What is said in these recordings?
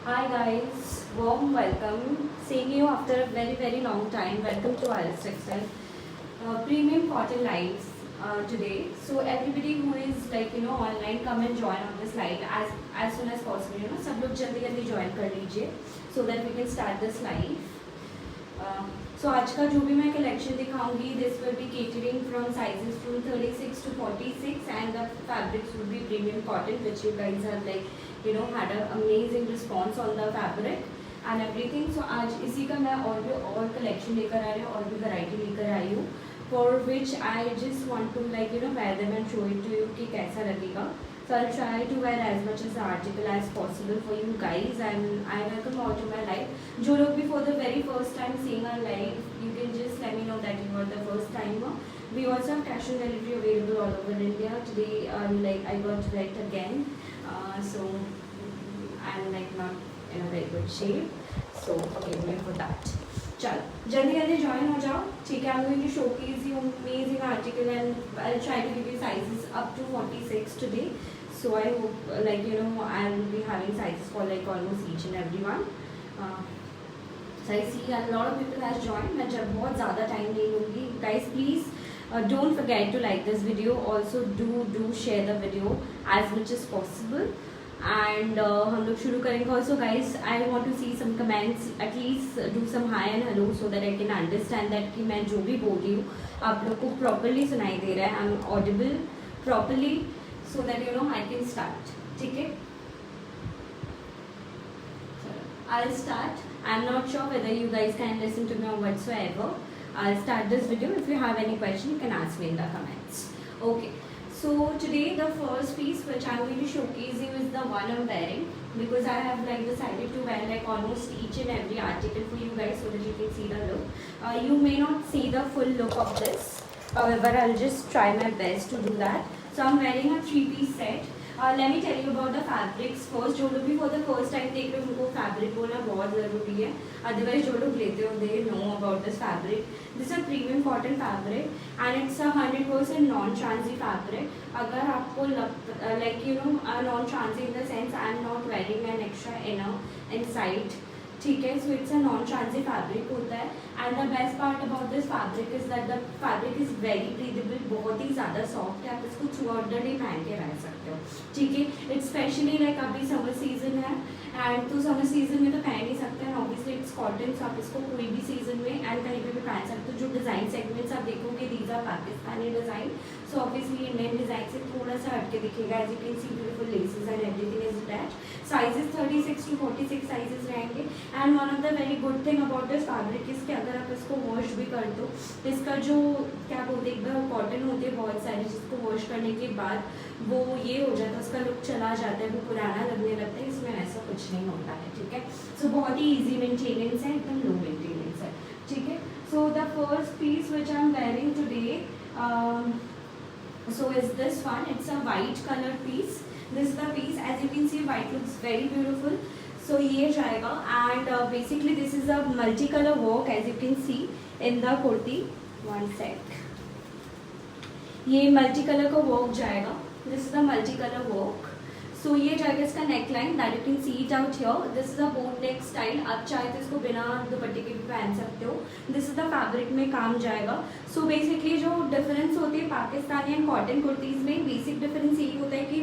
Hi guys, warm welcome. Seeing you after a very long time. Welcome to RS Textile Premium Cotton Lives today. So everybody who is online, come and join on this live as soon as possible. सब लोग जल्दी join कर लीजिए so that we can start this live. So आज का जो भी मैं कलेक्शन दिखाऊंगी, this will be catering from sizes from 36 to 46 and the fabrics will be premium cotton, which you guys have had an amazing response on the fabric and everything. So आज इसी का मैं और कलेक्शन लेकर आ रही हूँ और भी वैरायटी लेकर आई हूँ, for which I just want to wear them and show it to you कि कैसा लगेगा. So I'll try to wear as much as the article as possible for you guys, and I welcome all to my live. जो लोग भी for the very first time seeing our live, you can just let me know that you are the first timer. We also have cash on delivery available all over India. Today I got wet again, so I'm not in a very good shape, so forgive me for that. चलो जल्दी join हो जाओ, ठीक है. I'm going to showcase you amazing article and I'll try to give you sizes up to 46 today. So I hope I'll be having sizes for almost each and every one. So I see a lot of people has joined. मैं जब बहुत ज़्यादा time नहीं लूँगी. Guys please don't forget to like this video. Also do share the video as much as possible. And हम लोग शुरू करेंगे. Also guys, I want to see some comments. At least do some hi and hello so that I can understand that कि मैं जो भी बोल रही हूँ आप लोग को properly सुनाई दे रहा है. I'm audible properly so that I can start. ठीक है. I'll start. I'm not sure whether you guys can listen to me or whatsoever. I'll start this video. If you have any question, you can ask me in the comments. Okay. So today the first piece which I'm going to showcase you is the one I'm wearing, because I have decided to wear almost each and every article for you guys so that you can see the look. You may not see the full look of this, however I'll just try my best to do that. So I'm wearing a 3-piece set. Let me tell you about the fabrics first. जो लोग भी for the first time देख रहे हो उनको fabric बोलना बहुत ज़रूरी है. Otherwise जो लोग लेते हो they know about this fabric. This is a premium cotton fabric and it's a 100% non-transy fabric. अगर आपको non-transy in the sense I am not wearing an extra inner inside. ठीक है. So it's a non-transy fabric होता है. And the best part about this fabric is that the fabric is very breathable. बहुत ही ज़्यादा soft है. आप इसको throughout the day पहन के रह सकते हो. ठीक है. It's specially अभी summer season है and तो summer season में तो पहन ही सकते हैं. Obviously it's cotton, so आप इसको कोई भी season में and कहीं पे भी पहन सकते हो. जो design segments आप देखोगे these are Pakistani design. So obviously Indian design से थोड़ा सा हटके दिखेगा. As you can see beautiful laces and everything is attached. Sizes 36 to 46 sizes रहेंगे. And one of the very good thing about this fabric is कि अगर आप इसको वॉश भी कर दो, इसका जो क्या बोलते हैं एकदम कॉटन होती है बहुत सारी, जिसको वॉश करने के बाद वो ये हो जाता है, उसका लुक चला जाता है, वो पुराना लगने लगता है. इसमें ऐसा कुछ नहीं होता है. ठीक है. सो बहुत ही ईजी मेंटेनेंस है, एकदम लो मेंटेनेंस है. ठीक है. So the first piece which I am wearing today so is this one. It's a white color piece. This is the piece. As you can see, white looks very beautiful. So ये जाएगा and basically this is a multi-color work as you can see in the kurti. One sec. ये multi-color का work जाएगा. This is the multi-color work. So ये जाएगा इसका neckline that you can see it out here. This is a boat neck style. आप चाहे तो इसको बिना दुपट्टे के भी पहन सकते हो. This is the fabric में काम जाएगा. So basically जो difference होती है पाकिस्तानी and cotton कुर्तीज़ में, basic difference यही होता है कि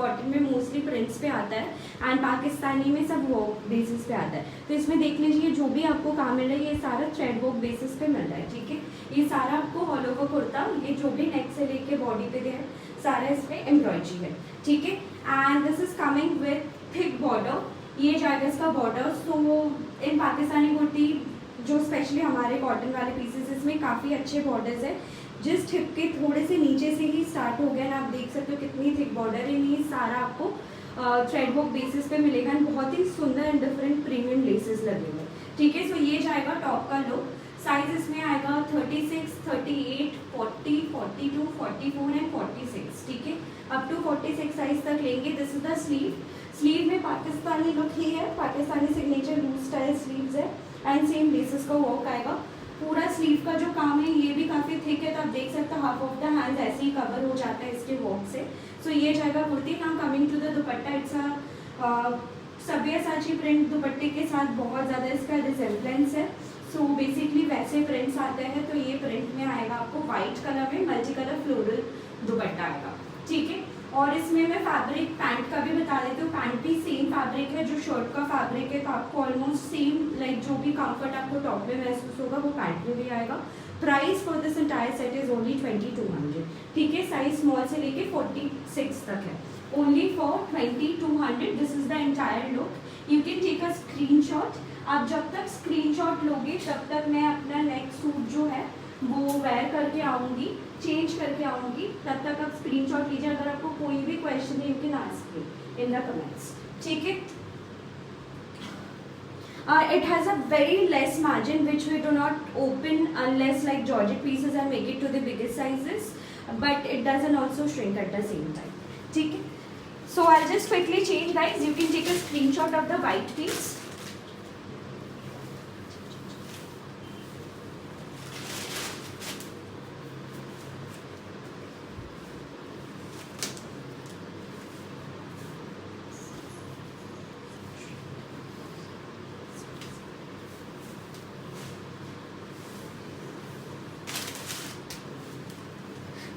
cotton में mostly prints पे आता है and पाकिस्तानी में सब work basis पे आता है. तो इसमें देख लीजिए जो भी आपको काम मिल रहा है ये सारा thread work basis पे मिल रहा है. ठीक है. ये सारा आपको all over कुर्ता, ये जो भी neck से लेके body पे है सारा इस पे एम्ब्रॉयडरी है. ठीक है. And this is coming with thick border. ये जाएगा इसका बॉर्डर. सो इन पाकिस्तानी कुर्ती जो स्पेशली हमारे कॉटन वाले पीसेस इसमें काफ़ी अच्छे बॉर्डर्स है. जस्ट हिप के थोड़े से नीचे से ही स्टार्ट हो गया. आप देख सकते हो कितनी थिक बॉर्डर है. ये सारा आपको थ्रेड वर्क बेसिस पे मिलेगा. बहुत ही सुंदर एंड डिफरेंट प्रीमियम लेसेस लगे हुए. ठीक है. सो ये जाएगा टॉप का लुक. साइज इसमें आएगा 36, 38, 40, 42, 44 एंड 46. ठीक है. अप टू 46 साइज तक लेंगे. This is the sleeve. Sleeve में पाकिस्तानी लुक ही है. Pakistani signature loose style sleeves है एंड सेम लेसेस का वर्क आएगा. पूरा स्लीव का जो काम है ये भी काफ़ी थिक है. तो आप देख सकते हो हाफ ऑफ द हैंड्स ऐसे ही कवर हो जाता है इसके वर्क से. सो ये जाएगा kurti. Now coming to the dupatta. It's a Sabyasachi print दुपट्टे के साथ बहुत ज़्यादा इसका रिजेम्बलेंस है। सो बेसिकली वैसे प्रिंट्स आते हैं, तो ये प्रिंट में आएगा आपको वाइट कलर में मल्टी कलर फ्लोरल दुपट्टा आएगा, ठीक है। और इसमें मैं फैब्रिक पैंट का भी बता देती हूँ। पैंट भी सेम फैब्रिक है जो शर्ट का फैब्रिक है, तो आपको ऑलमोस्ट सेम लाइक जो भी कंफर्ट आपको टॉप में महसूस होगा वो पैंट में भी आएगा। Price for this entire set is only 2200, ठीक है। साइज स्मॉल से लेके 46 तक है, only for 2200। This is the entire look. You can take a screenshot. आप जब तक स्क्रीनशॉट लोगे तब तक मैं अपना नेक्स्ट सूट जो है वो वेयर करके आऊँगी, चेंज करके आऊँगी, तब तक आप स्क्रीनशॉट लीजिए। अगर आपको कोई भी क्वेश्चन है you can ask me in the comments, ठीक है। It has a very less margin which we do not open unless like georgette pieces and make it to the biggest sizes, but it doesn't also shrink at the same time, ठीक है। So I'll just quickly change guys. You can take a screenshot of the white piece.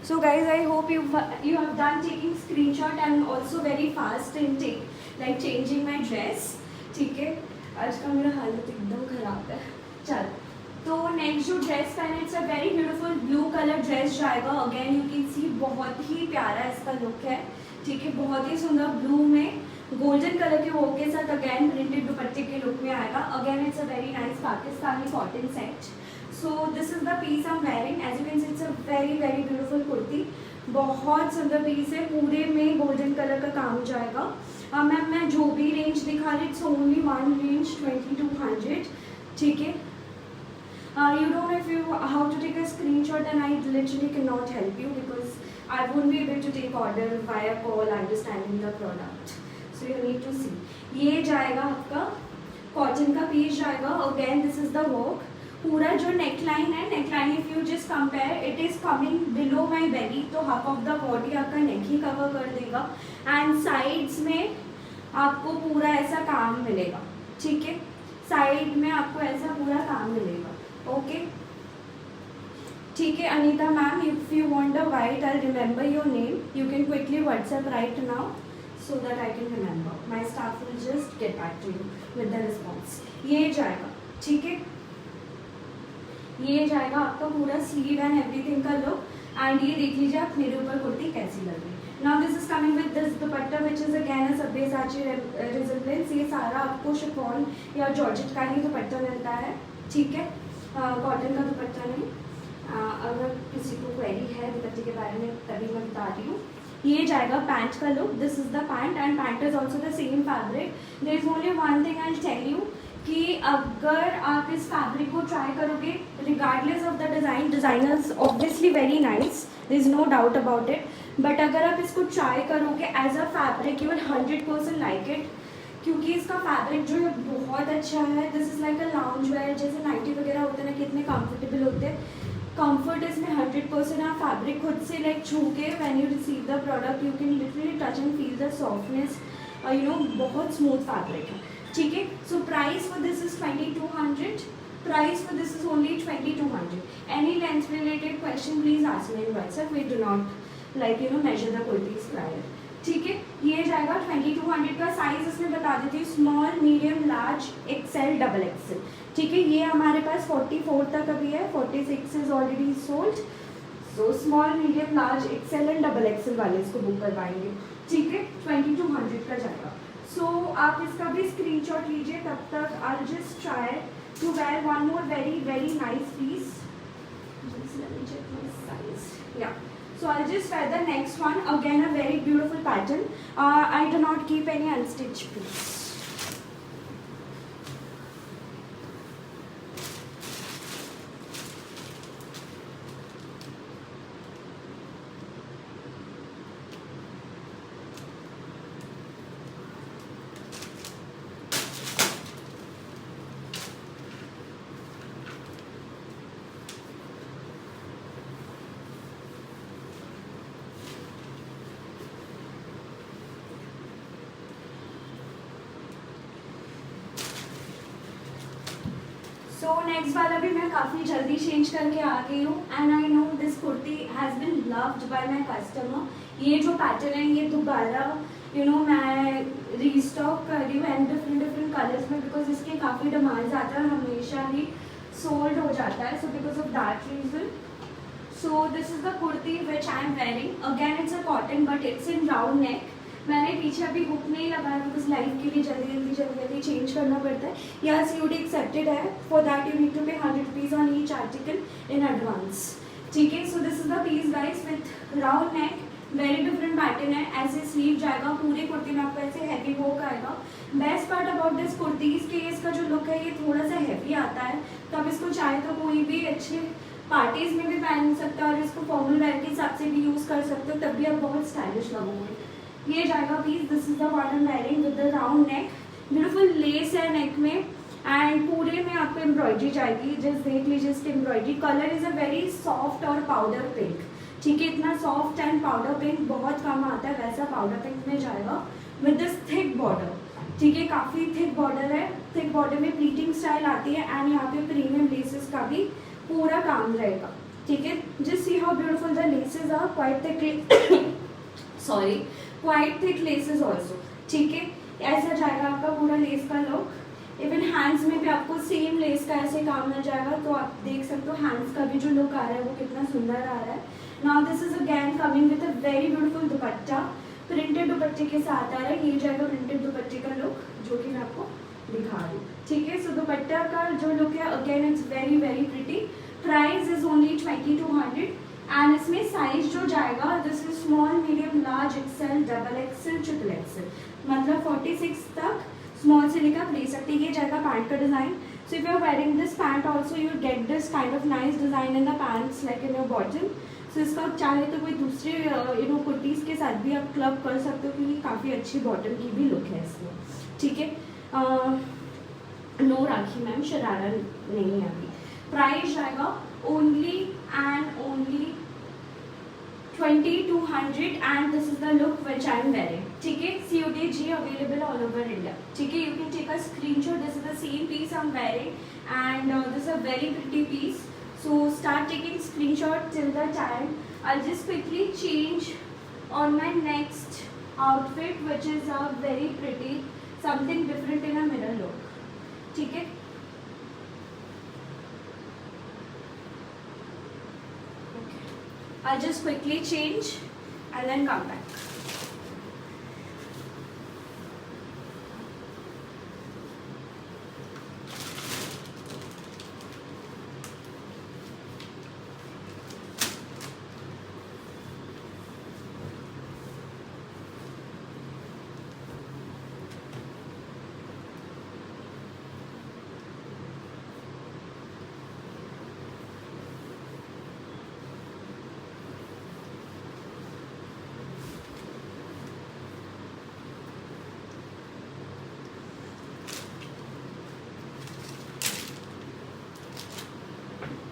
So guys, I hope you have done taking screenshot and also very fast in like changing my dress, ठीक है। आज का मेरा हालत एकदम खराब है। चल, तो नेक्स्ट जो ड्रेस पहने, it's a very beautiful blue colour dress जाएगा। अगेन यू कैन सी बहुत ही प्यारा इसका लुक है, ठीक है। बहुत ही सुंदर ब्लू में गोल्डन कलर के वर्क के साथ अगेन प्रिंटेड दुपट्टे के लुक में आएगा। Again it's a very nice Pakistani cotton set. So this is the piece I am wearing. As you can see it's a very very beautiful kurti. बहुत सुंदर पीस है, पूरे में गोल्डन कलर का काम जाएगा। मैम मैं जो भी रेंज दिखा रही, इट्स ओनली वन रेंज 2200, ठीक है। You don't know if you how to take a screenshot, and I literally cannot help you because I won't be able to take order via call understanding the product. So you need to see. ये जाएगा आपका cotton का piece जाएगा। Again this is the work. पूरा जो neckline है, neckline if you just compare it is coming below my belly, तो half of the body आपका नेक ही कवर कर देगा। एंड साइड्स में आपको पूरा ऐसा काम मिलेगा, ठीक है। साइड में आपको ऐसा पूरा काम मिलेगा, ओके, ठीक है। Anita ma'am, if you want the white I remember your name, you can quickly WhatsApp right now so that I can remember. My staff will just get back to you with the response. ये जाएगा, ठीक है। ये जाएगा आपका पूरा sleeve and everything का look. And ये देख लीजिए आप मेरे ऊपर कुर्ती कैसी लग रही। Now this is coming with this dupatta which is again a Sabyasachi resemblance. ये सारा आपको शिफॉन या जॉर्जेट का ही दुपट्टा मिलता है, ठीक है, कॉटन का दुपट्टा नहीं। अगर किसी को क्वेरी है दुपट्टे के बारे में तभी मैं बता रही हूँ। ये जाएगा पैंट का look. This is the pant and pant is also the same fabric. There is only one thing I will tell you कि अगर आप इस फैब्रिक को ट्राई करोगे regardless of the design, designer is obviously very nice, there is no doubt about it, but अगर आप इसको try करोगे as a fabric you will 100% like it, क्योंकि इसका फैब्रिक जो है बहुत अच्छा है। This is like a lounge where, जैसे नाइटी वगैरह होते हैं ना, कितने कंफर्टेबल होते हैं। कंफर्ट इसमें 100%। आप फैब्रिक खुद से लाइक छू के when you receive the product you can literally touch and feel the softness, you know, बहुत स्मूथ फैब्रिक है, ठीक है। So price for this is 2200। Price for this is only 2200। Any length related question please ask me in WhatsApp. We do not like you know measure the kurtis prior, ठीक है। ये जाएगा 2200 का। Size इसमें बता देती हूँ, small, medium, large, XL, double XL, ठीक है। ये हमारे पास 44 तक अभी है, 46 is already sold. So small, medium, large, XL and double XL वाले इसको बुक करवाएंगे, ठीक है। 2200 का जाएगा। सो आप इसका भी स्क्रीनशॉट लीजिए। तब तक I will just try to wear one more very very nice piece. Just let me check my size. Yeah. So I'll just wear the next one. Again a very beautiful pattern. I do not keep any unstitched piece. So next वाला भी मैं काफ़ी जल्दी change करके आ गई हूँ and I know this kurti has been loved by my customer. ये जो पैटर्न है ये दोबारा मैं रीस्टॉक कर रही हूँ एंड डिफरेंट कलर्स में, बिकॉज इसके काफ़ी डिमांड्स आता है, हमेशा ही सोल्ड हो जाता है। So because of that reason, so this is the kurti which I am wearing. Again it's a cotton but it's in round neck. मैंने पीछे अभी हुक नहीं लगाया बिकॉज लाइफ के लिए जल्दी चेंज करना पड़ता है। यहाँ सीओडी एक्सेप्टेड है, for that you need to pay 100 rupees on each article in advance. ठीक है, so this is the piece guys with round neck, very different pattern है। ऐसे स्लीव जाएगा, पूरी कुर्ती में आपको ऐसे हैवी वर्क आएगा। Best part about this kurtis के इसका जो लुक है ये थोड़ा सा हैवी आता है, तो आप इसको चाहे तो कोई भी अच्छे पार्टीज़ में भी पहन सकते हो और इसको फॉर्मल वेयर के हिसाब से भी यूज़ कर सकते हो, तब भी आप बहुत स्टाइलिश लगोगे। ये जाएगा piece, this is the one I am wearing with the round neck. Beautiful lace है नेक में एंड पूरे में आपको एम्ब्रॉयडरी जाएगी। जस्ट देख लीजिए इसकी embroidery. Colour is a very soft और पाउडर पिंक। ठीक है, इतना सॉफ्ट एंड पाउडर पिंक बहुत कम आता है, वैसा पाउडर पिंक में जाएगा विद दिस थिक बॉर्डर। ठीक है, काफ़ी थिक बॉर्डर है। थिक बॉर्डर में प्लीटिंग स्टाइल आती है एंड यहाँ पे प्रीमियम लेसेस का भी पूरा काम रहेगा। ठीक है, just see how beautiful the laces are, quite thick sorry quite thick laces also. ठीक है, ऐसा जाएगा आपका पूरा लेस का लुक। इवन हैंड्स में भी आपको सेम लेस का ऐसे काम मिल जाएगा, तो आप देख सकते हो हैंड्स का भी जो लुक आ रहा है वो कितना सुंदर आ रहा है। Now this is again coming with a very beautiful dupatta, printed दुपट्टे के साथ आ रहा है। ये जाएगा प्रिंटेड दुपट्टे का लुक, जो कि मैं आपको दिखा रही हूँ। ठीक है, सो दुपट्टा का जो लुक है again it's very very pretty. Price is only 2200 and इसमें साइज जो जाएगा this is small, medium, large, XL, double XL, triple XL, मतलब 46 तक स्मॉल से लेकर आप ले सकते हैं। ये जाएगा पैंट का design. So if you are wearing this pant also you get this kind of nice design in the pants like in your bottom. So इसका आप चाहे तो कोई दूसरे कुर्तीज़ के साथ भी आप क्लब कर सकते हो, क्योंकि काफ़ी अच्छी बॉटम की भी लुक है इसमें। ठीक है, नो राखी मैम, शरारा नहीं है अभी। प्राइस जाएगा only and only 2200 and this is the look which I am wearing. ठीक है, COD available all over India. ठीक है, you can take a screenshot. This is the same piece I am wearing and this is a very pretty piece. So start taking screenshot till the time. I'll just quickly change on my next outfit, which is a very pretty, something different in a mirror look. ठीक है, I'll just quickly change and then come back.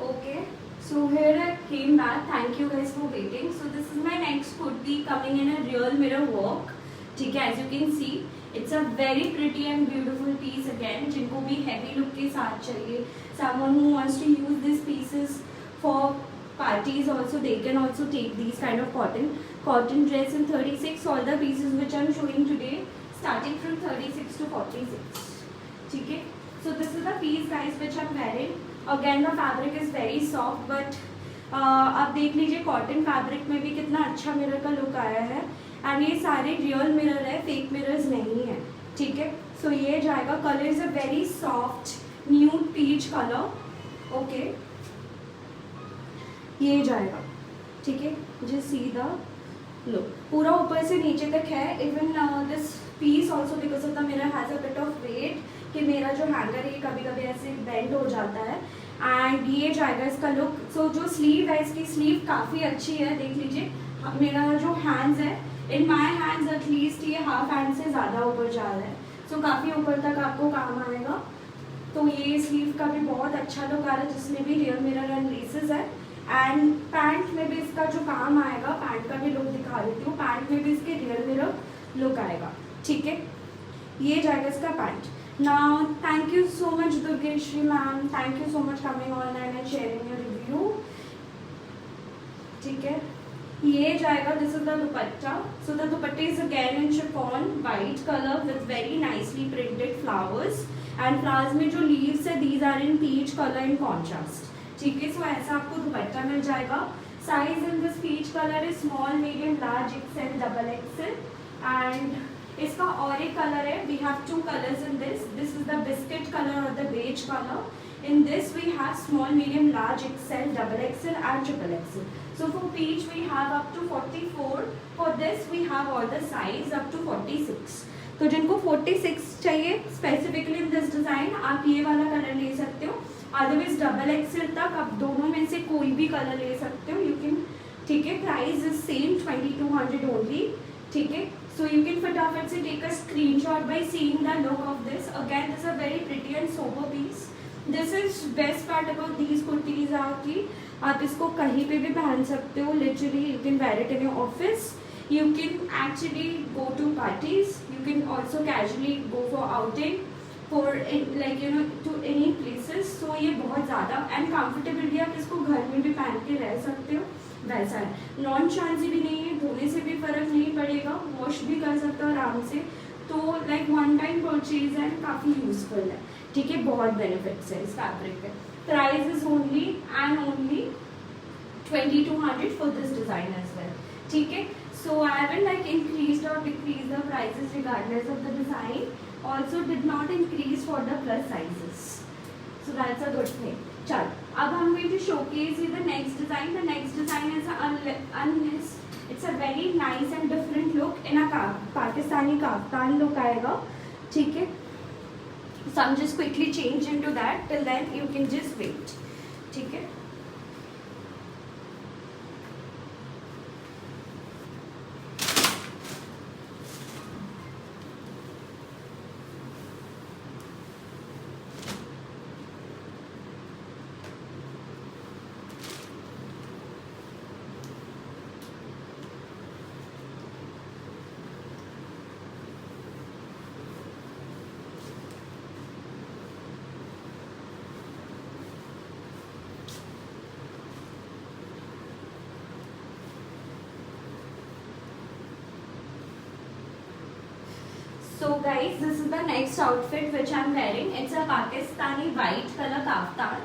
Okay, so here I came back. Thank you guys for waiting. So this is my next kurti coming in a real mirror work. ठीक है, as you can see, it's a very pretty and beautiful piece again. जिनको भी heavy look के साथ चाहिए, someone who wants to use these pieces for parties also, they can also take these kind of cotton dress in 36. All the pieces which I'm showing today, starting from 36 to 46. ठीक है, so this is the piece guys which I'm wearing. Again the fabric is very soft, but आप देख लीजिए cotton fabric में भी कितना अच्छा mirror का लुक आया है एंड ये सारे रियल मिरर है, फेक मिरर्स नहीं है। ठीक है, सो ये जाएगा, colour is a very soft nude peach colour. Okay, ये जाएगा। ठीक है, जस्ट सी द लुक, पूरा ऊपर से नीचे तक है। Even this piece also because of the mirror has a bit of weight, कि मेरा जो हैंगर है कभी कभी ऐसे बेंड हो जाता है एंड ये जाएगा इसका लुक। सो जो स्लीव है इसकी स्लीव काफ़ी अच्छी है, देख लीजिए। मेरा जो हैंड्स है, इन माय हैंड्स एटलीस्ट ये हाफ हैंड से ज़्यादा ऊपर जा रहा है, सो काफ़ी ऊपर तक आपको काम आएगा। तो ये स्लीव का भी बहुत अच्छा लुक आ रहा है, जिसमें भी रियल मिरर एंड लेसेस है। एंड पैंट में भी इसका जो काम आएगा, पैंट का भी लुक दिखा देती हूँ। पैंट में भी इसके रियल मिरर लुक आएगा। ठीक है, ये जाएगा इसका pant. Now, thank you so much, Durgeshri ma'am. Thank you so much coming online and sharing your review. ठीक है, ये जाएगा. This is the dupatta. So the dupatta is again in chiffon, white color with very nicely printed flowers. And flowers में जो leaves है, these are in peach color in contrast. ठीक है, so ऐसा आपको दुपट्टा मिल जाएगा. Size in this peach color is small, medium, large, XL, double XL. And इसका और एक कलर है. We have two colors in this. This is the biscuit color or the beige color. In this we have small, medium, large, XL, double XL and triple XL. So for peach we have up to 44. For this we have all the size up to 46. तो जिनको 46 चाहिए specifically in this design, आप ये वाला colour ले सकते हो. Otherwise double XL तक आप दोनों में से कोई भी कलर ले सकते हो. You can. ठीक है, प्राइस इज सेम 2200 ओनली. ठीक है, so you can फटाफट से take a screenshot by seeing the look of this. Again, this is a very pretty and sober piece. This is best part about these kurtis are कि आप इसको कहीं पे भी पहन सकते हो. Literally, you can wear it in your office. You can actually go to parties. You can also casually go for outing, for like you know to any places. So ये बहुत ज़्यादा and comfortable भी. आप इसको घर में भी पहन के रह सकते हो. वैसा है, नॉन चांसी भी नहीं है, धोने से भी फर्क नहीं पड़ेगा, वॉश भी कर सकते हो आराम से. तो लाइक वन टाइम परचेज है, काफ़ी यूजफुल है. ठीक है, बहुत बेनिफिट्स है इस फैब्रिक पे. Price is only and only 2200 for this design as well. ठीक है, so I haven't like increase और decrease the prices regardless of the design. Also did not increase for the plus sizes. So that's a good thing. चल, अब हम going to showcase you the next design. The next design is unless it's a very nice and different look in a Pakistani kaftan look आएगा. ठीक है, so I'm just quickly change into that. Till then you can just wait. ठीक है. So guys, this is the next outfit which I'm wearing. It's a Pakistani white color kaftan.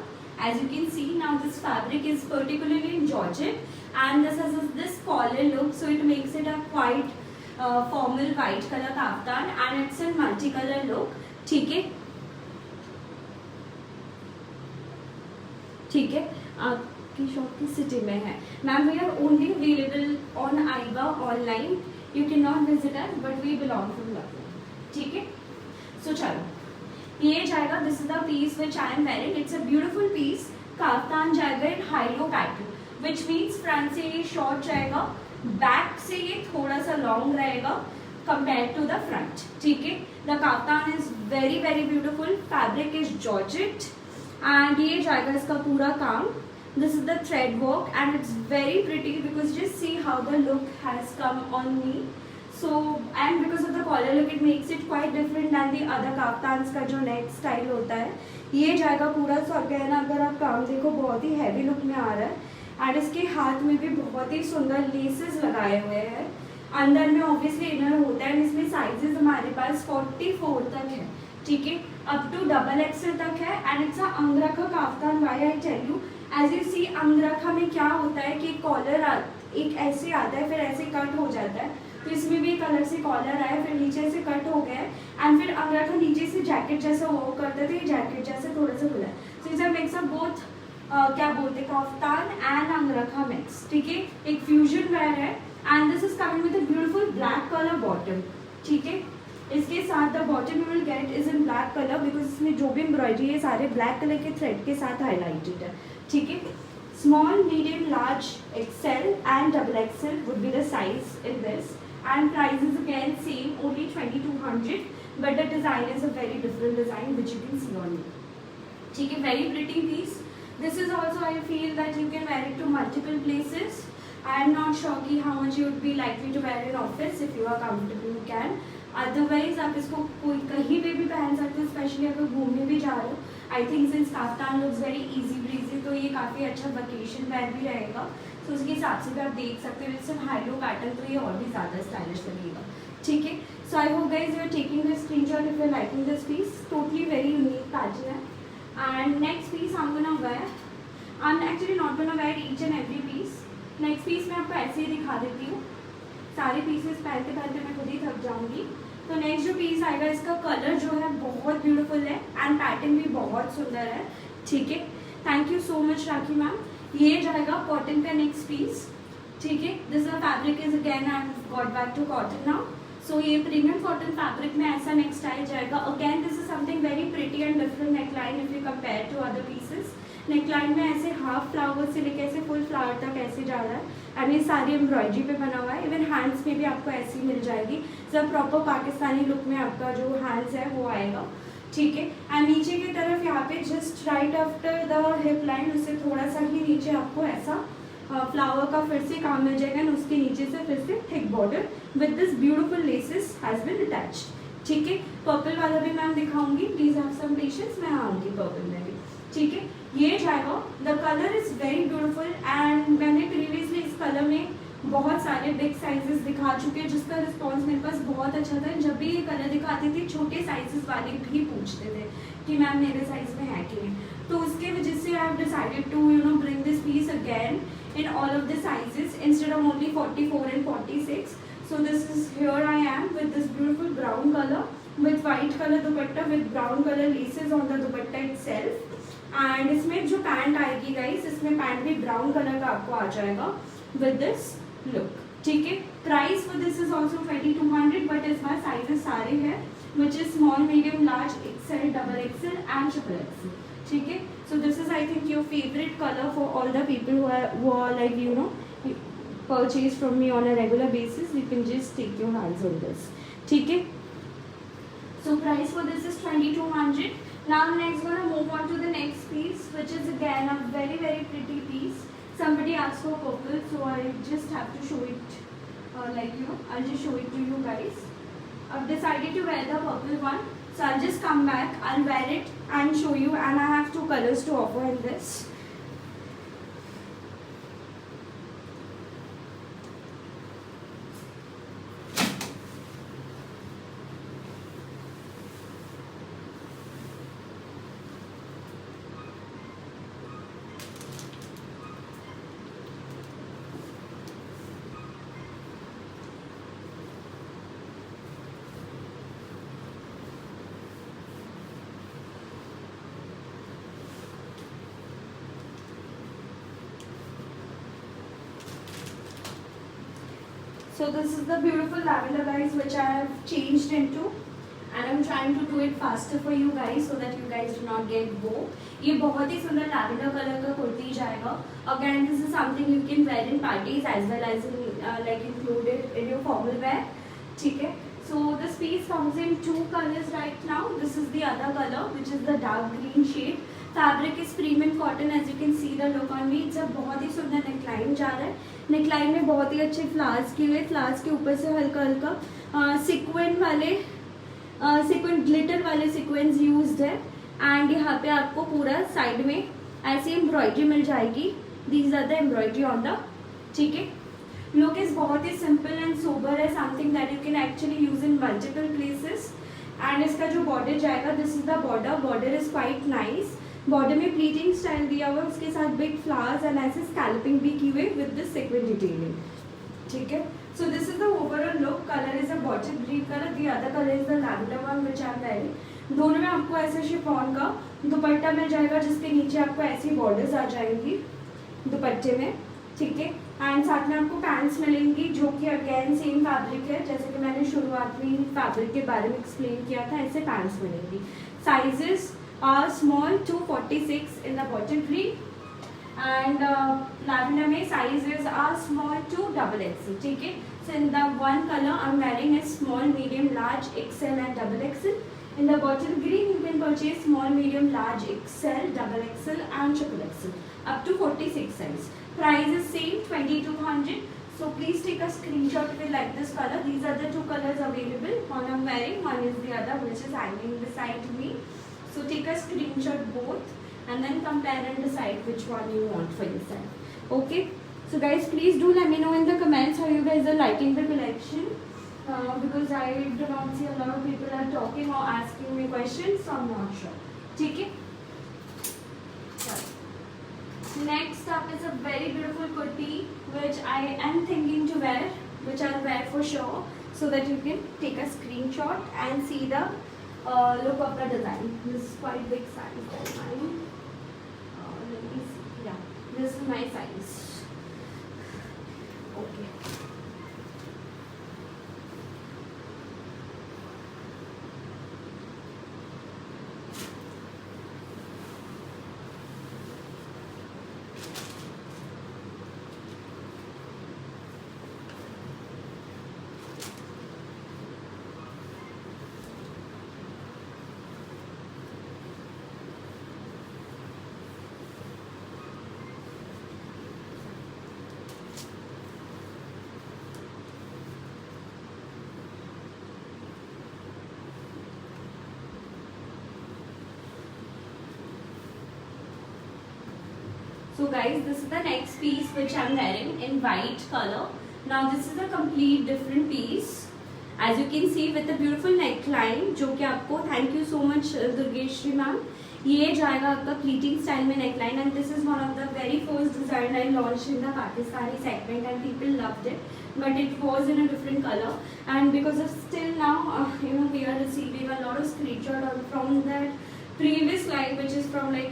As you can see now, this fabric is particularly in Georgette, and this has this collar look, so it makes it a quite formal white color kaftan, and it's a multicolor look. ठीक है, ठीक है. आपकी shop किस city में है ma'am? We are only available on आईबा online. You can not visit us but we belong from Lucknow. ठीक है, सो चलो ये जाएगा. This is the piece which I am wearing. It's a beautiful piece. Kaftan जाएगा in high low pattern, which means front से ये short जाएगा, back से ये थोड़ा सा लॉन्ग रहेगा कंपेयर टू द फ्रंट. ठीक है, the kaftan is very very beautiful. Fabric is georgette and ये जाएगा इसका पूरा काम. This is the thread work and it's very pretty because just see how the look has come on me. So and because of the collar look it makes it quite different than the other kaftans का जो neck style होता है. ये जाएगा पूरा. So again अगर आप काम देखो बहुत ही हैवी लुक में आ रहा है एंड इसके हाथ में भी बहुत ही सुंदर लेसेस लगाए हुए हैं. अंदर में ऑब्वियसली इनर होता है. इसमें साइजेस हमारे पास 44 तक है. ठीक है, अप टू डबल एक्सेल तक है and it's a angrakha kaftan. Why I tell you, as you see अंगरखा में क्या होता है कि कॉलर एक ऐसे आता है फिर ऐसे कट हो जाता है. तो इसमें भी एक अलग से कॉलर आया फिर नीचे से कट हो गया एंड फिर अंगरखा नीचे से जैकेट जैसा वो करते थे, जैकेट जैसे थोड़ा सा खुला. So it's a mix of both, क्या बोलते हैं, काफ्तान एंड अंगरखा मिक्स. ठीक है, एक फ्यूजन वेयर है and this is coming with a beautiful black colour bottom. ठीक है, इसके साथ the bottom you will get is in black colour because इसमें जो भी एम्ब्रॉयडरी है सारे ब्लैक कलर के थ्रेड के साथ हाईलाइटेड है. ठीक है, small, medium, large, XL and double XL would be the size in this and price is again same, only 2200, but the design is a very different design which you can see on me. ठीक है, very pretty piece. This is also I feel that you can wear it to multiple places. I am not sure कि how much you would be likely to wear in office. If you are comfortable you can. Otherwise आप इसको कोई कहीं पे भी पहन सकते हो, स्पेशली अगर घूमने भी जा रहे हो। I think since kaftan looks very easy breezy, तो ये काफ़ी अच्छा वेकेशन वेयर भी रहेगा। तो उसके हिसाब से भी आप देख सकते हो, सिर्फ हाईलो पैटर्न, तो ये और भी ज़्यादा स्टाइलिश लगेगा। ठीक है, so I hope guys you are taking this screenshot if you liking this piece, totally very unique pattern है। And next piece I am gonna wear, I am actually not gonna wear each and every piece. Next piece मैं आपको ऐसे ही दिखा देती हूँ, सारे pieces पहनते पहनते मैं खुद ही थक जाऊंगी। तो नेक्स्ट जो पीस आएगा, इसका कलर जो है बहुत ब्यूटीफुल है एंड पैटर्न भी बहुत सुंदर है। ठीक है, thank you so much Rakhi ma'am. ये जाएगा कॉटन का नेक्स्ट पीस। ठीक है, this fabric is again I got back to cotton now. So ये प्रीमियम कॉटन फैब्रिक में ऐसा नेक्स्ट स्टाइल जाएगा। Again this is something very pretty and different neckline if you compare to other pieces. Neckline में ऐसे half flower से लेकर ऐसे full flower तक ऐसे जा रहा है एंड ये सारी एम्ब्रॉयडरी पे बना हुआ है। इवन हैंड्स में भी आपको ऐसी मिल जाएगी, सब प्रॉपर पाकिस्तानी लुक में आपका जो हैंड्स है वो आएगा। ठीक है, एंड नीचे की तरफ यहाँ पे just right after the hip line, उससे थोड़ा सा ही नीचे आपको ऐसा फ्लावर का फिर से काम मिल जाएगा एंड उसके नीचे से फिर से thick border with this beautiful laces has been attached. ठीक है, पर्पल वाला भी मैम दिखाऊंगी, प्लीज हैव सम पेशेंस, मैं आऊँगी पर्पल में भी। ठीक है, ये जाएगा, the colour is very beautiful and मैंने प्रीवियसली इस कलर में बहुत सारे बिग साइजेस दिखा चुके हैं, जिसका रिस्पांस मेरे पास बहुत अच्छा था। जब भी ये कलर दिखाती थी, छोटे साइजेस वाले भी पूछते थे कि मैम मेरे साइज में है कि नहीं। तो उसके वजह से I have decided to bring this piece again in all of the sizes instead of only 44 and 46. So this is, here I am with this beautiful brown color with white color dupatta with brown color laces on the dupatta itself. And इसमें जो pant आएगी guys, इसमें pant भी brown colour का आपको आ जाएगा with this look। ठीक है, price for this is also 2200 but इस बार साइजेस सारे हैं which is small, medium, large, XL, double XL and triple XL। ठीक है, so this is I think your favorite color for all the people who are like purchase from me on a regular basis। You can just take your hands on this। ठीक है, so price for this is 2200। Now next gonna move on to the next piece, which is again a very pretty piece। Somebody asked for purple, so I just have to show it I'll just show it to you guys। I've decided to wear the purple one, so I'll just come back, I'll wear it and show you, and I have two colors to offer in this। So this is the beautiful lavender guys which I have changed into, and I'm trying to do it faster for you guys so that you guys do not get bored। ये बहुत ही सुंदर lavender colour का कुर्ती जाएगा। Again this is something you can wear in parties as well as in included in your formal wear। ठीक है, so this piece comes in two colors right now। This is the other color which is the dark green shade। Fabric is premium cotton, as you can see the look on me. It's बहुत ही सुंदर neckline जा रहा है। Neckline में बहुत ही अच्छे flowers किए हुए, फ्लावर्स के ऊपर से हल्का हल्का सिक्वेंट ग्लिटर वाले सिक्वेंस यूज्ड है एंड यहाँ पे आपको पूरा साइड में ऐसी एम्ब्रॉयडरी मिल जाएगी। These are the embroidery on the. ठीक है, लुक इज बहुत ही सिंपल एंड सोबर है, something that you can actually use in multiple places. And इसका जो बॉर्डर जाएगा, this is the border is quite nice. Border में प्लीटिंग स्टाइल दिया हुआ है, उसके साथ बिग फ्लावर्स एंड ऐसे स्कैल्पिंग भी की हुई विद दिस सीक्वेंट डिटेलिंग। ठीक है, so this is the overall look. Colour is a bottle green colour, the other colour is the lavender one which I am wearing. दोनों में आपको ऐसे शिफॉन का दुपट्टा मिल जाएगा जिसके नीचे आपको ऐसी बॉर्डर्स आ जाएंगी दुपट्टे में। ठीक है, एंड साथ में आपको पैंट्स मिलेंगी जो कि अगेन सेम फैब्रिक है, जैसे कि मैंने शुरुआत में फैब्रिक के बारे में एक्सप्लेन किया था, ऐसे पैंट्स मिलेंगी। Sizes are small to 46 in the bottle green and lavender में sizes are small to double XL। ठीक है, so in the one color I'm wearing is small, medium, large, XL and double XL। in the bottle green you can purchase small, medium, large, XL, double XL and triple XL up to 46 size। price is same 2200। So please take a screenshot if you like this color. These are the two colors available. One I'm wearing, one is the other, which is hanging beside me. So take a screenshot both and then compare and decide which one you want for yourself. Okay. So guys, please do let me know in the comments how you guys are liking the collection. Because I do not see a lot of people are talking or asking me questions, so I'm not sure. Okay. Next up is a very beautiful kurti which I am thinking to wear, which I'll wear for sure, so that you can take a screenshot and see the look of the design. This is quite big size for mine. Let me see. Yeah, this is my size. Okay. So guys, this is the next piece which I am wearing in white color. Now this is a complete different piece. As you can see with the beautiful neckline, जो कि आपको thank you so much Durgeshwari ma'am, ये जाएगा आपका pleating style में neckline, and this is one of the very first design I launched in the Pakistani segment and people loved it, but it was in a different color, and because of still now we are receiving a lot of screenshot from that previous live which is from like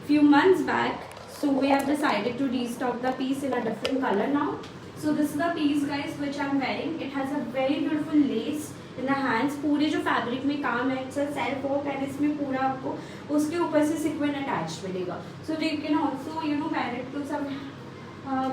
few months back. So we have decided to restock the piece in a different color now. So this is the piece guys which I am wearing. It has a very beautiful lace in the hands. पूरे जो fabric में काम है, it's a self work and इसमें पूरा आपको उसके ऊपर से sequin attached मिलेगा. So you can also wear it to some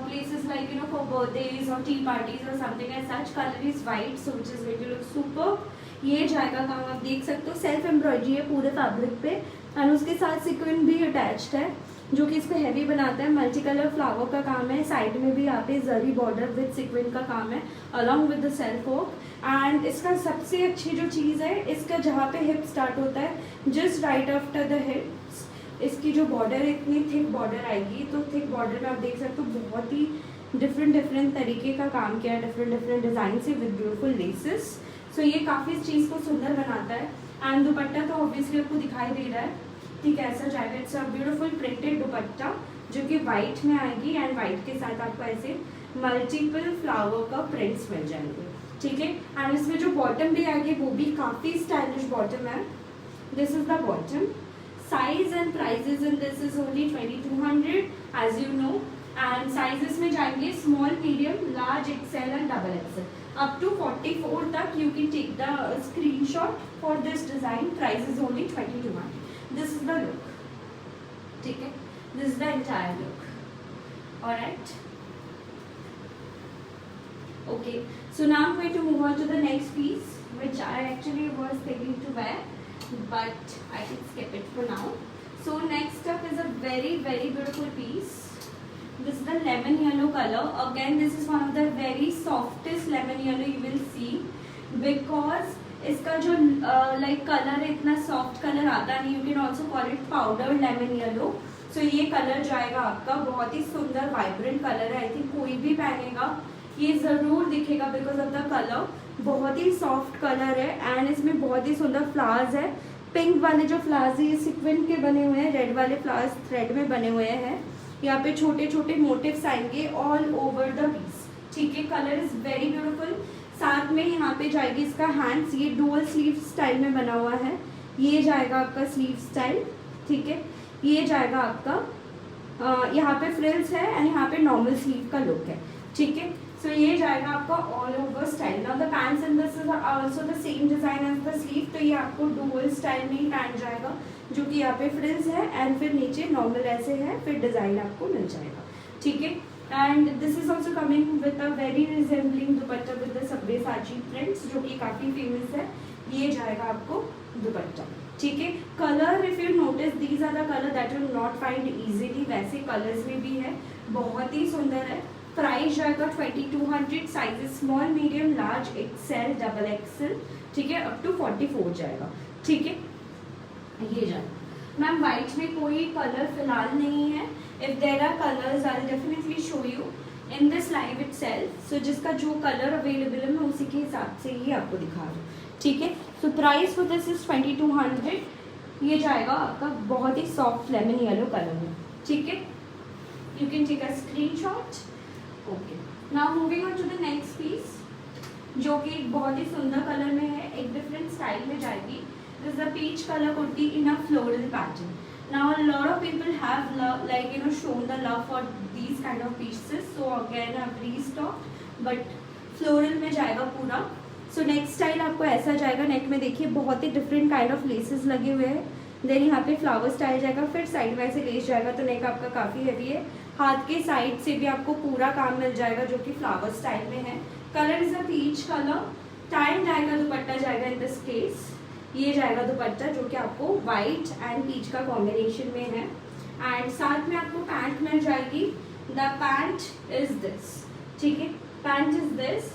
places like for birthdays or tea parties or something as such. Color is white, so which is going to look super. ये जाएगा काम आप देख सकते हो, self embroidery है पूरे fabric पे और उसके साथ सिक्विन भी अटैच्ड है जो कि इसको हैवी बनाता है. मल्टी कलर फ्लावर का काम है, साइड में भी यहाँ पे जरी बॉर्डर विद सिक्विन का काम है along with the self work. And इसका सबसे अच्छी जो चीज़ है, इसका जहाँ पे हिप स्टार्ट होता है जस्ट राइट आफ्टर द हिप्स इसकी जो बॉर्डर है इतनी थिक बॉर्डर आएगी. तो थिक बॉर्डर में आप देख सकते हो बहुत ही डिफरेंट तरीके का काम किया है, डिफरेंट डिज़ाइन से विद ब्यूटीफुल लेसेस. सो ये काफ़ी इस चीज़ को सुंदर बनाता है. एंड दुपट्टा तो ऑब्वियसली आपको दिखाई दे रहा है, ठीक है, ऐसा जाएगा. इट्स अ ब्यूटीफुल प्रिंटेड दुपट्टा जो कि वाइट में आएगी एंड वाइट के साथ आपको ऐसे मल्टीपल फ्लावर का प्रिंट्स मिल जाएंगे, ठीक है. एंड इसमें जो बॉटम भी आएगी वो भी काफ़ी स्टाइलिश बॉटम है. This is the bottom. Size and prices in this is only 2200 as you know. And sizes में जाएंगे small, medium, large, XL and double XL up to 44 तक. You can take the screenshot for this design. Price is only 2200. This is the look, ठीक है. This is the entire look. Alright. Okay. So now I'm going to move on to the next piece, which I actually was thinking to wear, but I can skip it for now. So next up is a very beautiful piece. This is the lemon yellow color. Again, this is one of the very softest lemon yellow you will see, because इसका जो like color है इतना soft color आता नहीं. You can also call it powdered lemon yellow. So ये color जाएगा आपका बहुत ही सुंदर vibrant color है. I think कोई भी पहनेगा ये ज़रूर दिखेगा because of the color. बहुत ही soft color है and इसमें बहुत ही सुंदर flowers है. पिंक वाले जो फ्लावर्स ये सिक्विन के बने हुए हैं, रेड वाले फ्लावर्स थ्रेड में बने हुए हैं. यहाँ पे छोटे छोटे मोटिव्स आएंगे ऑल ओवर द पीस, ठीक है. Colour is very beautiful. साथ में यहाँ पे जाएगी इसका हैंड्स, ये डुअल स्लीव स्टाइल में बना हुआ है. ये जाएगा आपका स्लीव स्टाइल, ठीक है. ये जाएगा आपका यहाँ पे फ्रिल्स है एंड यहाँ पे नॉर्मल स्लीव का लुक है, ठीक है. सो ये जाएगा आपका all over style. Now the pants and this is also the same design as the sleeve. तो ये आपको डुअल स्टाइल में ही पैंट जाएगा जो कि यहाँ पे फ्रिल्स है एंड फिर नीचे नॉर्मल ऐसे है, फिर डिजाइन आपको मिल जाएगा, ठीक है. And this is also coming with a very resembling dupatta with the Sabyasachi prints जो कि काफ़ी फेमस है. ये जाएगा आपको दुपट्टा, ठीक है. Colour if you notice these are the colour that you not find easily. वैसे कलर्स में भी है, बहुत ही सुंदर है. प्राइस जाएगा 2200, size small medium large XL double XL, ठीक है, अप टू 44 जाएगा, ठीक है, ये जाएगा। मैम वाइट में कोई कलर फिलहाल नहीं है, if there are colours I definitely show you in this live itself. So जिसका जो कलर अवेलेबल है मैं उसी के हिसाब से ही आपको दिखा रही हूँ, ठीक है। So price for this is 2200, ये जाएगा आपका बहुत ही सॉफ्ट लेमन येलो कलर में, ठीक है। You can take a screenshot. Okay, now moving on to the next piece, जो कि एक बहुत ही सुंदर कलर में है, एक डिफरेंट स्टाइल में जाएगी। This is a peach color kurti in a floral pattern. Now a lot of people have shown the love for these kind of pieces. So again I've restocked, but floral में जाएगा पूरा। So next style आपको ऐसा जाएगा, नेक में देखिए बहुत ही different kind of laces लगे हुए हैं। देन यहाँ पे फ्लावर स्टाइल जाएगा, फिर साइड में से लेस जाएगा, तो नेक आपका काफ़ी हैवी है। हाथ के साइड से भी आपको पूरा काम मिल जाएगा जो कि फ्लावर स्टाइल में है। Colour is a peach colour, tie dye का दुपट्टा जाएगा इन दिस केस, ये जाएगा दुपट्टा जो कि आपको वाइट एंड पीच का कॉम्बिनेशन में है। एंड साथ में आपको पैंट मिल जाएगी, द पैंट इज दिस, ठीक है, pant is this.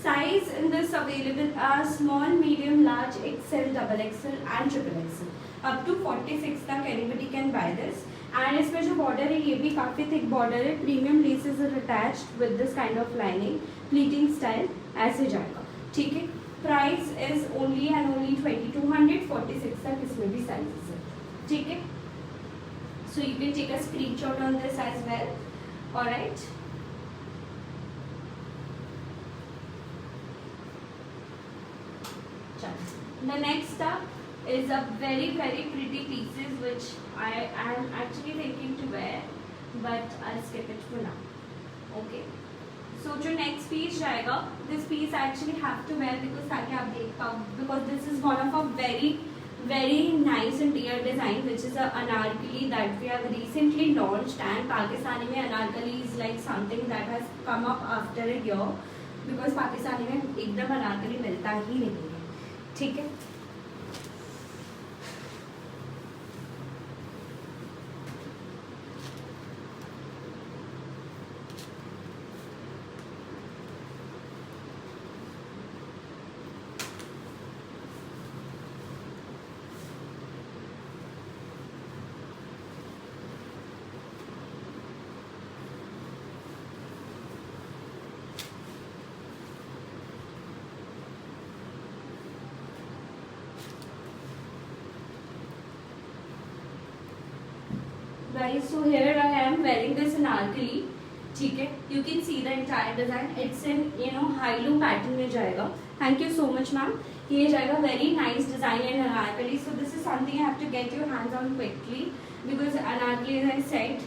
Size in this available are small medium large XL double XL and triple XL, up to 46 तक anybody can buy this. And इसमें जो बॉर्डर है ये भी काफ़ी थिक बॉर्डर है, premium laces are attached with this kind of lining, pleating style ऐसे जाएगा, ठीक है। Price is only and only 2200, 46 तक इसमें भी साइजेस है, ठीक है। So you can take a screenshot on this as well, alright. The next up is a very pretty pieces which I am actually thinking to wear, but I'll skip it for now. Okay. So जो next piece जाएगा, this piece I actually have to wear because ताकि आप देख पाओ, because this is one of a very nice and dear design which is a anarkali that we have recently launched, and Pakistani में anarkali is like something that has come up after a year because Pakistani में एकदम अनारकली मिलता ही नहीं है, ठीक है। Guys, so here I am wearing this anarkali, ठीक है। You can see the entire design. It's in high loom pattern में जाएगा। Thank you so much ma'am. ये जाएगा very nice design in anarkali. So this is something you have to get your hands on quickly because anarkali, as I said,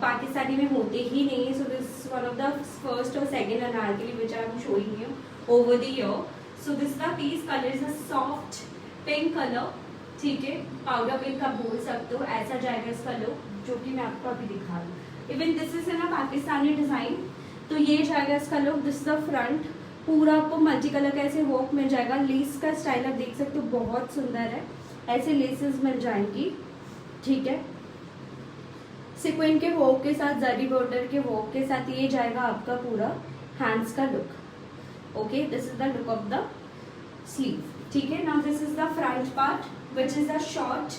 Pakistani में होते ही नहीं है। So this is one of the first or second anarkali which I am showing you over the year. So this is the piece. Color is a soft pink color, ठीक है, powder pink का बोल सकते हो, ऐसा जाएगा इसका look जो कि मैं आपको अभी दिखा रही हूँ। Even this is in a Pakistani design, तो ये जाएगा इसका लुक। दिस द फ्रंट, पूरा आपको मल्टी कलर का ऐसे वर्क मिल जाएगा। लेस का स्टाइल आप देख सकते हो, बहुत सुंदर है, ऐसे लेसेस मिल जाएंगी, ठीक है। सिक्वेंस के वर्क के साथ, जरी बॉर्डर के वर्क के साथ ये जाएगा आपका पूरा हैंड्स का look. Okay, this is the look of the sleeve, ठीक है। Now this is the front part which is the short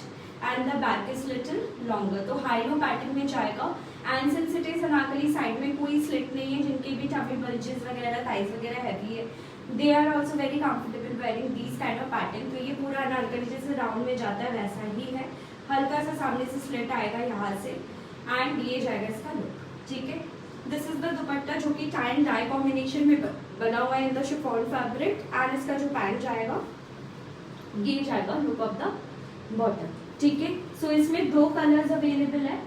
and the back is little longer, तो हाई लो पैटर्न में जाएगा। And since it is anarkali, side में कोई slit नहीं है, जिनके भी टमी बल्जेस वगैरह, थाइज वगैरह हैवी है, they are also very comfortable wearing this kind of pattern. तो ये पूरा अनारकली जैसे राउंड में जाता है वैसा ही है, हल्का सा सामने से स्लिट आएगा यहाँ से, एंड ये जाएगा इसका लुक, ठीक है। दिस इज द दुपट्टा जो कि टाई एंड डाई कॉम्बिनेशन में बना हुआ है in the chiffon fabric, and इसका जो पैंट जाएगा ये जाएगा लुक ऑफ द बॉटम, ठीक है। सो इसमें 2 कलर्स अवेलेबल है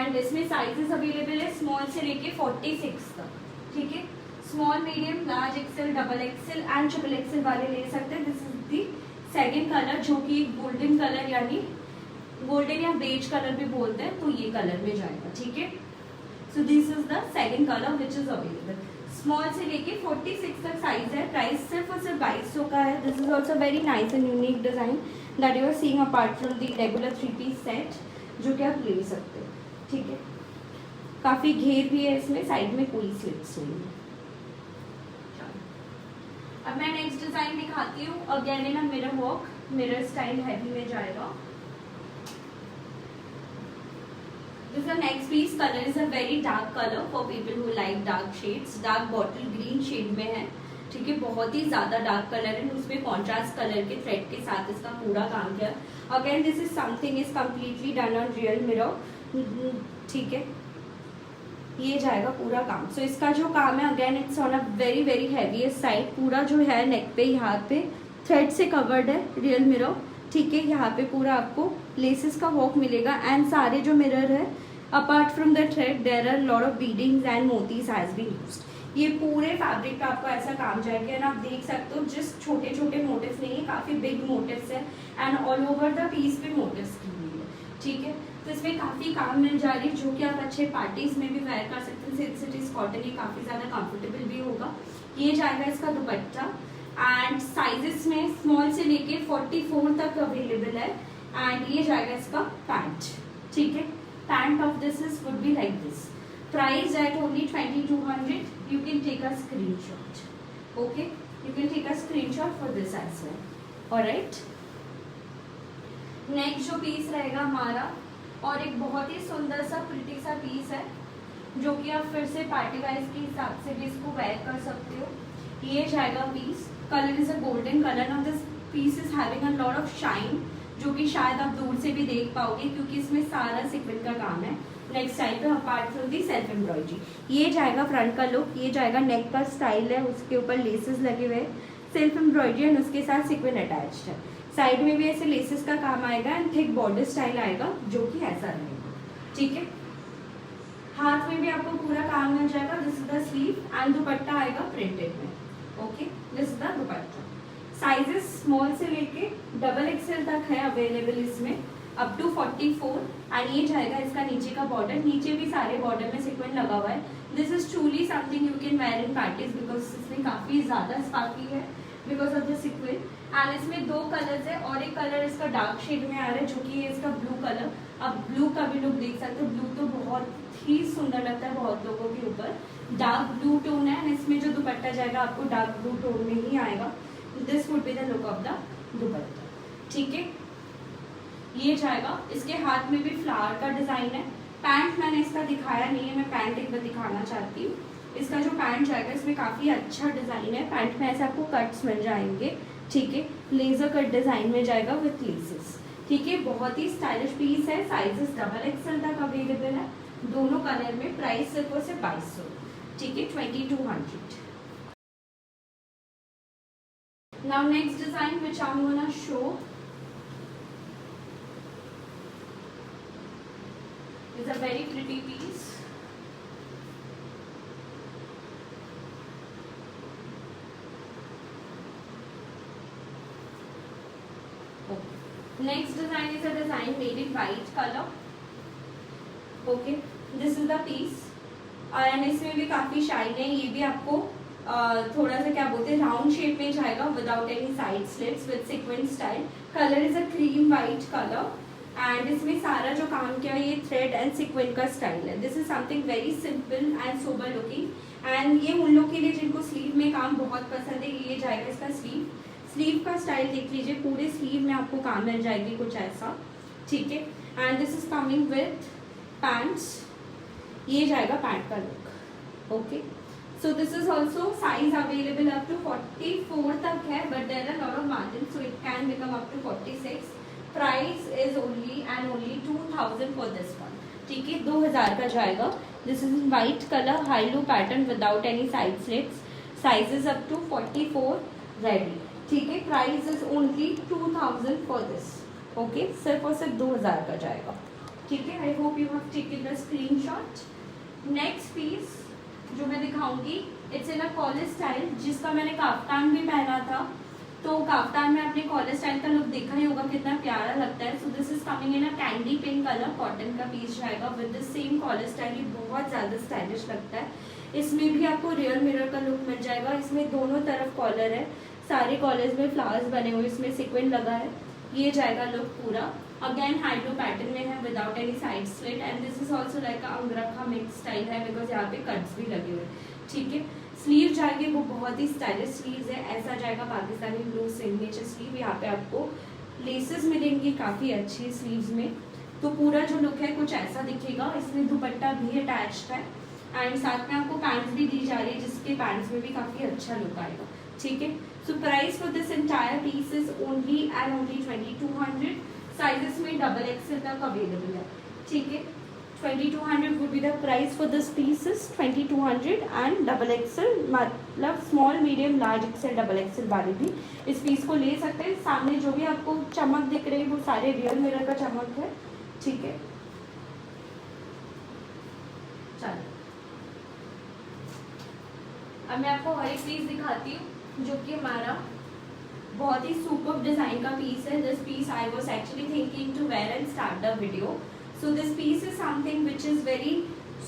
एंड इसमें साइजेस अवेलेबल है स्मॉल से लेके 46 तक, ठीक है। Small, medium, large XL, double XL and triple Excel वाले ले सकते हैं। This is the second colour जो कि गोल्डन कलर यानी गोल्डन या बेज कलर भी बोलते हैं, तो ये कलर में जाएगा, ठीक है। So this is the second colour which is available. Small से लेके 46 तक साइज है। प्राइस सिर्फ और सिर्फ 2200 का है। This is also very nice and unique design that you are seeing apart from the regular 3 piece set जो कि आप ले सकते हो, ठीक है। काफी घेर भी है इसमें, साइड में कोई स्लिट्स नहीं है। अब मैं नेक्स्ट डिजाइन दिखाती हूँ, again in a mirror work, mirror style heavy में जाएगा। This is the next piece. Color is a very dark color for people who like dark shades. Dark bottle green shade में है, ठीक है, बहुत ही ज्यादा डार्क कलर है, उसमें कॉन्ट्रास्ट कलर के थ्रेड के साथ इसका पूरा काम किया। Again this is something is completely done on real mirror, ठीक है, ये जाएगा पूरा काम। सो इसका जो काम है again it's on a very very heavy side, पूरा जो है नेक पे यहाँ पे थ्रेड से कवर्ड है रियल मिरर, ठीक है। यहाँ पे पूरा आपको लेसेस का वर्क मिलेगा एंड सारे जो मिरर है apart from the thread there are lot of beadings and मोतीज हैज बीन यूज्ड। ये पूरे फैब्रिक पे आपको ऐसा काम जाएगा एंड आप देख सकते हो जिस छोटे छोटे मोटिव्स नहीं है, काफी बिग मोटिव्स है and all over the piece पे मोटिव्स की हुई है, ठीक है। तो इसमें काफी काम मिल जा रही है जो कि आप अच्छे पार्टीज में भी वेयर कर सकते हैं। सिंस इट इज कॉटन, ये काफी ज्यादा कंफर्टेबल भी होगा। ये जाएगा इसका दुपट्टा एंड साइजेस में स्मॉल से लेके 44 तक अवेलेबल है एंड ये जाएगा इसका पैंट, ठीक है। Pant of this is would be like this, price at only 2200। You can take a screenshot, okay, you can take a screenshot for this as well, alright. Next जो piece रहेगा हमारा, और एक बहुत ही सुंदर सा प्रिटी सा पीस है जो कि आप फिर से पार्टी वाइज के हिसाब से भी इसको वेयर कर सकते हो। ये जाएगा piece, colour is a golden colour. Now this piece is having a lot of shine जो कि शायद आप दूर से भी देख पाओगे क्योंकि इसमें सारा सीक्वेंस का काम है। नेक्स्ट साइड पे apart from the self embroidery, ये जाएगा फ्रंट का लुक, ये जाएगा नेक का स्टाइल है, उसके ऊपर लेसेस लगे हुए, सेल्फ एम्ब्रॉयडरी एंड उसके साथ सीक्वेंस अटैच्ड है। साइड में भी ऐसे लेसेस का काम आएगा एंड थिक बॉर्डर स्टाइल आएगा जो कि ऐसा रहेगा, ठीक है। हाथ में भी आपको पूरा काम मिल जाएगा। This is the sleeve and दुपट्टा आएगा प्रिंटेड में, okay, this is the dupatta. Sizes small से लेके डबल एक्सएल तक है अवेलेबल इसमें, अप टू 44 एंड ये जाएगा इसका नीचे का बॉर्डर, नीचे भी सारे बॉर्डर में सीक्वेंस लगा हुआ है। This is truly something you can wear in parties because इसमें काफी ज्यादा स्पार्की है because of the sequence and इसमें दो कलर्स है और एक कलर इसका डार्क शेड में आ रहा है जो कि इसका ब्लू कलर। अब ब्लू का भी लुक देख सकते हो, ब्लू तो बहुत ही सुंदर लगता है बहुत लोगों के ऊपर। डार्क ब्लू टोन है एंड इसमें जो दुपट्टा जाएगा आपको डार्क ब्लू टोन में ही आएगा। This would be the look of the दुपट्टा, ठीक है। ये जाएगा, इसके हाथ में भी फ्लावर का डिजाइन है। पैंट मैंने इसका दिखाया नहीं है, मैं पैंट एक बार दिखाना चाहती हूँ। इसका जो पैंट जाएगा इसमें काफी अच्छा डिजाइन है, पैंट में ऐसे आपको कट्स मिल जाएंगे, ठीक है, लेजर कट डिजाइन में जाएगा विथ लेसेस, ठीक है। बहुत ही स्टाइलिश पीस है, साइजेस डबल एक्सएल तक अवेलेबल है दोनों कलर में। प्राइस सिर्फ और सिर्फ 2200, ठीक है, 2200। Now next design which I'm gonna show is a very pretty piece. Next design is a design made in white color. Okay, this is the piece and इसमें भी काफी शाइन है। ये भी आपको थोड़ा सा क्या बोलते हैं राउंड शेप में जाएगा without any side slits with sequence style. Colour is a cream white colour and इसमें सारा जो काम किया है ये थ्रेड एंड सीक्वेंस का स्टाइल है। This is something very simple and sober looking and ये उन लोग के लिए जिनको स्लीव में काम बहुत पसंद है। ये जाएगा इसका स्लीव का स्टाइल देख लीजिए, पूरे स्लीव में आपको काम मिल जाएगी कुछ ऐसा, ठीक है। And this is coming with pants, ये जाएगा पैंट का look, okay. So this is also size available up to 44 तक है but there are lot of margins so it can become up to 46. Price is only and only 2000 for this one, ठीक है, 2000 का जाएगा। This is in white color, high low pattern without any side slits. Sizes up to 44 ready, ठीक है। Price is only 2000 for this, okay, सिर्फ और सिर्फ 2000 का जाएगा, ठीक है। I hope you have taken the screenshot. Next piece जो मैं दिखाऊंगी it's in a college style, जिसका मैंने काफ्तान भी पहना था तो काफ्तान में आपने कॉलेज स्टाइल का लुक देखा ही होगा कितना प्यारा लगता है। So this is coming in a candy pink colour, cotton का पीस जाएगा with the same college style. ये बहुत ज़्यादा स्टाइलिश लगता है। इसमें भी आपको रियल मिरर का लुक मिल जाएगा। इसमें दोनों तरफ कॉलर है, सारे कॉलेज में फ्लावर्स बने हुए, इसमें सीक्वेंस लगा है। ये जाएगा लुक पूरा अगेन हाइड्रो पैटर्न में है without any side slit and this is also like अंगरखा mix style है बिकॉज यहाँ पे कट्स भी लगे हुए हैं, ठीक है। स्लीव जाएगी वो बहुत ही स्टाइलिश स्लीव है, ऐसा जाएगा पाकिस्तानी ब्लू सिग्नेचर स्लीव। यहाँ पे आपको लेसेस मिलेंगी काफ़ी अच्छी स्लीव्स में, तो पूरा जो लुक है कुछ ऐसा दिखेगा। इसमें दुपट्टा भी अटैच्ड है एंड साथ में आपको पैंट्स भी दी जा रही है जिसके पैंट्स में भी काफ़ी अच्छा लुक आएगा, ठीक है। So price for this entire piece is only and only 2200। Sizes में डबल एक्सेल तक अवेलेबल है, ठीक है। 2200 would be the price for this pieces, 2200 and double XL मतलब small medium large XL double XL वाले भी इस पीस को ले सकते हैं। सामने जो भी आपको चमक दिख रही है वो सारे रियल मिरर का चमक है, ठीक है। चलो अब मैं आपको और एक पीस दिखाती हूँ जो कि हमारा बहुत ही सुपर डिजाइन का पीस है। This piece I was actually thinking to wear and start the video. So this piece is something which is very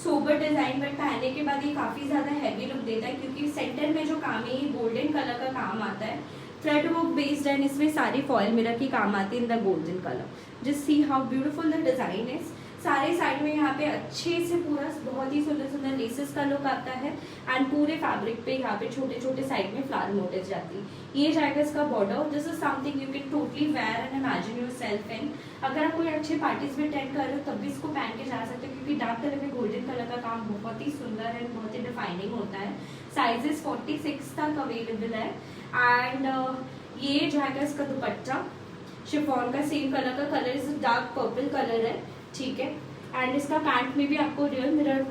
sober design, but पहनने के बाद ये काफ़ी ज़्यादा हैवी लुक देता है क्योंकि सेंटर में जो काम है ये गोल्डन कलर का काम आता है, थ्रेड वर्क बेस्ड एंड इसमें सारी फॉयल मिरर की काम आती है in the golden colour. Just see how beautiful the design is. सारे साइड में यहाँ पे अच्छे से पूरा बहुत ही सुंदर सुंदर लेसेस का लुक आता है एंड पूरे फैब्रिक पे यहाँ पे छोटे छोटे साइड में फ्लावर मोटिव्स जाती है। ये जाएगा इसका border. This is something you can totally wear and imagine yourself in. अगर आप कोई अच्छे पार्टीज में अटेंड कर रहे हो तब भी इसको पहन के जा सकते हो क्योंकि डार्क कलर में गोल्डन कलर का काम बहुत ही सुंदर है, बहुत ही डिफाइनिंग होता है। साइजेस 46 तक अवेलेबल है एंड ये जाएगा इसका दुपट्टा शिफॉन का सेम कलर का, colour is dark purple colour है, ठीक है। एंड इसका पैंट में भी आपको रियल मिरर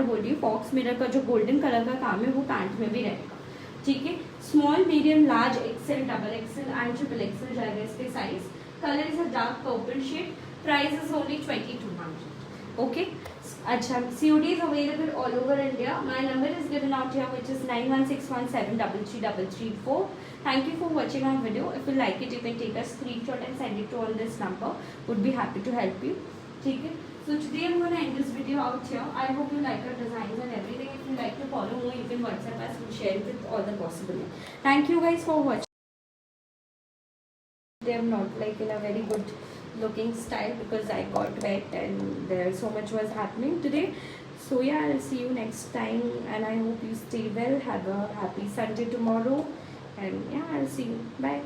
बोल रही हूँ, फॉक्स मिरर का जो गोल्डन कलर का काम है वो पैंट में भी रहेगा, ठीक है। Small medium large XL double XL and triple XL जाएगा इसके size. Colour is a dark purple shade. Price is only 2200। Okay, अच्छा COD is available all over India. My number is given out here which is 9161733334. Thank you for watching our video. If you like it you can take a screenshot and send it to on this number. Would be happy to help you. ठीक है, so today I'm going to end this video out here. I hope you like our designs and everything. If you like to follow more, you can WhatsApp us and share it with all the possible. Thank you guys for watching. They are not like in a very good looking style because I got wet and there so much was happening today. So yeah, I'll see you next time and I hope you stay well. Have a happy Sunday tomorrow and yeah, I'll see you. Bye.